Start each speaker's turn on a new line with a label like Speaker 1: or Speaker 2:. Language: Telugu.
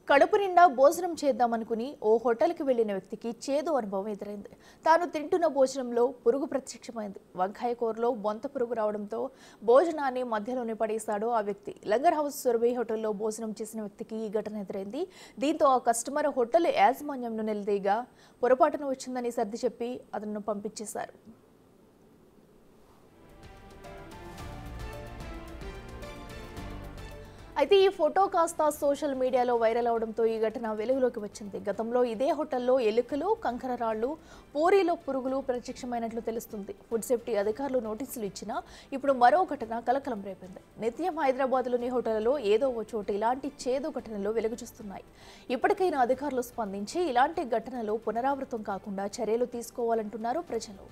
Speaker 1: కడుపు నిండా భోజనం చేద్దామనుకుని ఓ హోటల్కి వెళ్లిన వ్యక్తికి చేదు అనుభవం ఎదురైంది. తాను తింటున్న భోజనంలో పురుగు ప్రత్యక్షమైంది. వంకాయ కూరలో బొంత పురుగు రావడంతో భోజనాన్ని మధ్యలోనే పడేశాడు ఆ వ్యక్తి. లంగర్ హౌస్ సురభి హోటల్లో భోజనం చేసిన వ్యక్తికి ఈ ఘటన ఎదురైంది. దీంతో ఆ కస్టమర్ హోటల్ యాజమాన్యంను నిలదీగా పొరపాటున వచ్చిందని సర్ది చెప్పి అతను పంపించేశారు. అయితే ఈ ఫోటో కాస్త సోషల్ మీడియాలో వైరల్ అవడంతో ఈ ఘటన వెలుగులోకి వచ్చింది. గతంలో ఇదే హోటల్లో ఎలుకలు, కంకరరాళ్లు, పూరీలో పురుగులు ప్రత్యక్షమైనట్లు తెలుస్తుంది. ఫుడ్ సేఫ్టీ అధికారులు నోటీసులు ఇచ్చినా ఇప్పుడు మరో ఘటన కలకలం రేపింది. నిత్యం హైదరాబాద్లోని హోటళ్లలో ఏదో ఓ చోటు ఇలాంటి చేదు ఘటనలు వెలుగు చూస్తున్నాయి. ఇప్పటికైనా అధికారులు స్పందించి ఇలాంటి ఘటనలు పునరావృతం కాకుండా చర్యలు తీసుకోవాలంటున్నారు ప్రజలు.